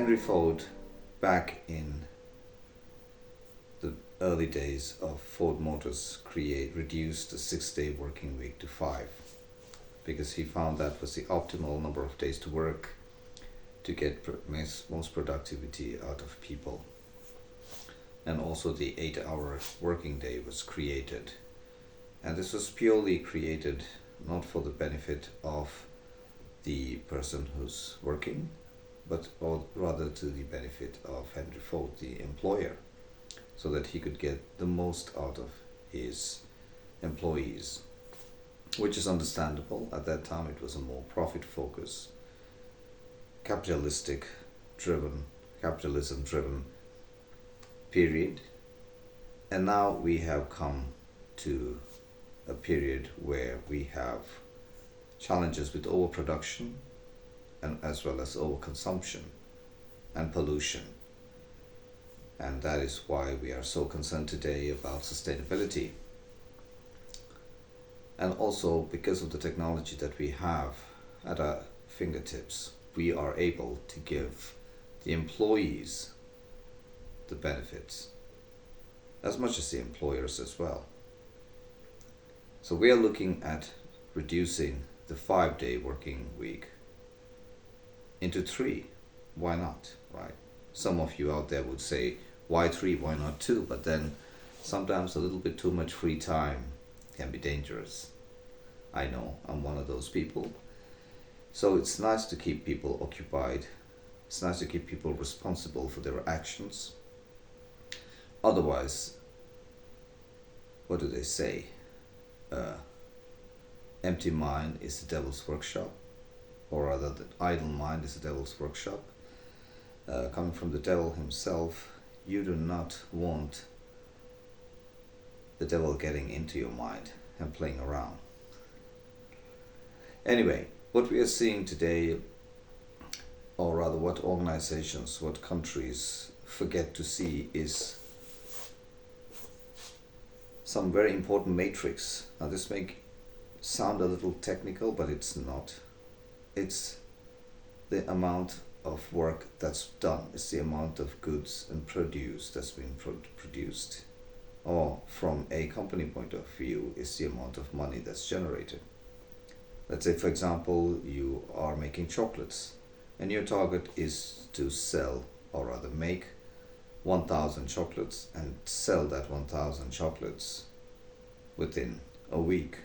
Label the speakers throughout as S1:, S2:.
S1: Henry Ford, back in the early days of Ford Motors, reduced the 6-day working week to 5, because he found that was the optimal number of days to work to get most productivity out of people. And also the 8-hour working day was created. And this was purely created not for the benefit of the person who's working, but rather to the benefit of Henry Ford, the employer, so that he could get the most out of his employees, which is understandable. At that time it was a more profit focused, capitalism driven period. And now we have come to a period where we have challenges with overproduction and as well as overconsumption and pollution. And that is why we are so concerned today about sustainability. And also because of the technology that we have at our fingertips, we are able to give the employees the benefits as much as the employers as well. So we are looking at reducing the 5-day working week into 3. Why not, right? Some of you out there would say, why 3, why not 2? But then sometimes a little bit too much free time can be dangerous. I know, I'm one of those people. So it's nice to keep people occupied. It's nice to keep people responsible for their actions. Otherwise, what do they say? Empty mind is the devil's workshop, or rather the idle mind is the devil's workshop. Coming from the devil himself, you do not want the devil getting into your mind and playing around. Anyway, what we are seeing today, or rather what organizations, what countries forget to see, is some very important matrix. Now this may sound a little technical, but it's not. It's the amount of work that's done. It's the amount of goods and produce that's been produced. Or from a company point of view, it's the amount of money that's generated. Let's say, for example, you are making chocolates and your target is to sell, or rather make 1,000 chocolates and sell that 1,000 chocolates within a week.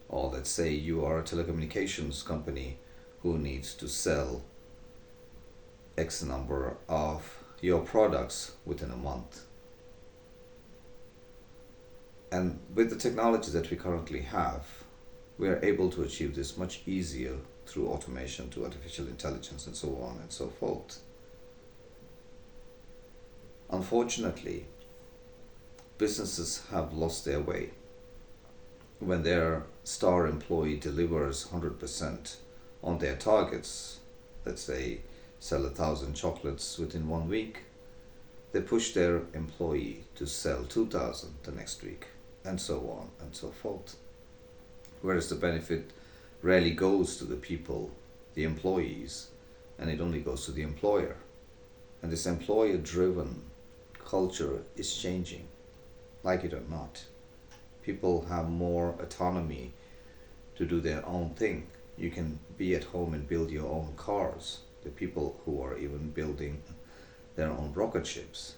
S1: Or let's say you are a telecommunications company who needs to sell X number of your products within a month. And with the technology that we currently have, we are able to achieve this much easier through automation, to artificial intelligence, and so on and so forth. Unfortunately, businesses have lost their way. When their star employee delivers 100% on their targets, let's say sell 1,000 chocolates within 1 week, they push their employee to sell 2,000 the next week, and so on and so forth. Whereas the benefit rarely goes to the people, the employees, and it only goes to the employer. And this employer-driven culture is changing, like it or not. People have more autonomy to do their own thing. You can be at home and build your own cars. The people who are even building their own rocket ships,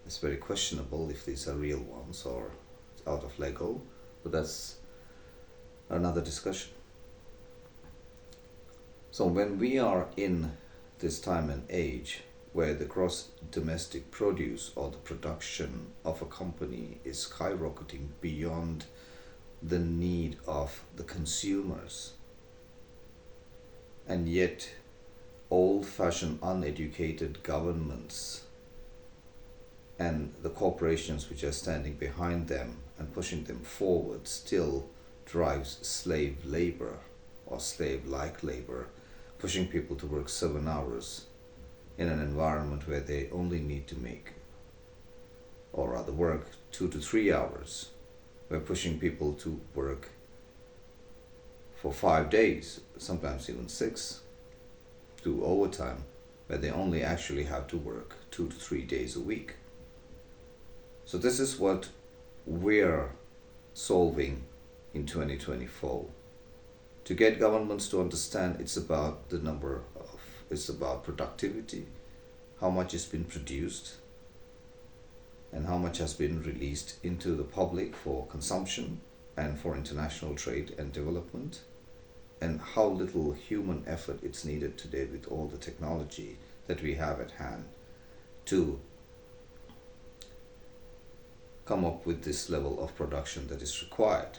S1: it's very questionable if these are real ones or out of Lego, but that's another discussion. So when we are in this time and age where the gross domestic produce or the production of a company is skyrocketing beyond the need of the consumers, and yet old-fashioned uneducated governments and the corporations which are standing behind them and pushing them forward still drives slave labor or slave-like labor, pushing people to work 7 hours in an environment where they only need to make, or rather work 2 to 3 hours. We're pushing people to work for 5 days, sometimes even 6, do overtime where they only actually have to work 2 to 3 days a week. So this is what we're solving in 2024, to get governments to understand it's about it's about productivity, how much has been produced and how much has been released into the public for consumption and for international trade and development, and how little human effort it's needed today with all the technology that we have at hand to come up with this level of production that is required.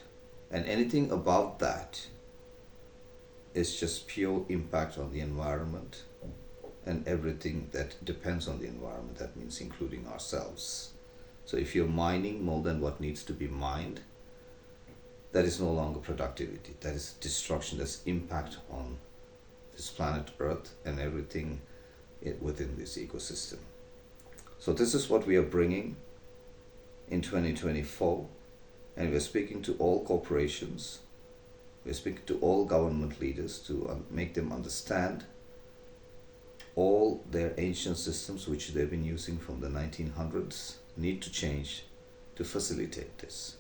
S1: And anything above that is just pure impact on the environment and everything that depends on the environment. That means including ourselves. So if you're mining more than what needs to be mined, that is no longer productivity. That is destruction. That's impact on this planet Earth and everything within this ecosystem. So this is what we are bringing in 2024, and we're speaking to all corporations, we're speaking to all government leaders to make them understand all their ancient systems which they've been using from the 1900s need to change to facilitate this.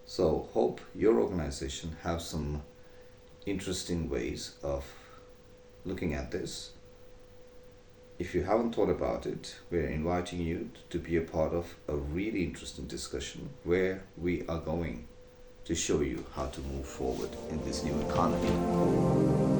S1: So hope your organization have some interesting ways of looking at this. If you haven't thought about it, we're inviting you to be a part of a really interesting discussion where we are going to show you how to move forward in this new economy.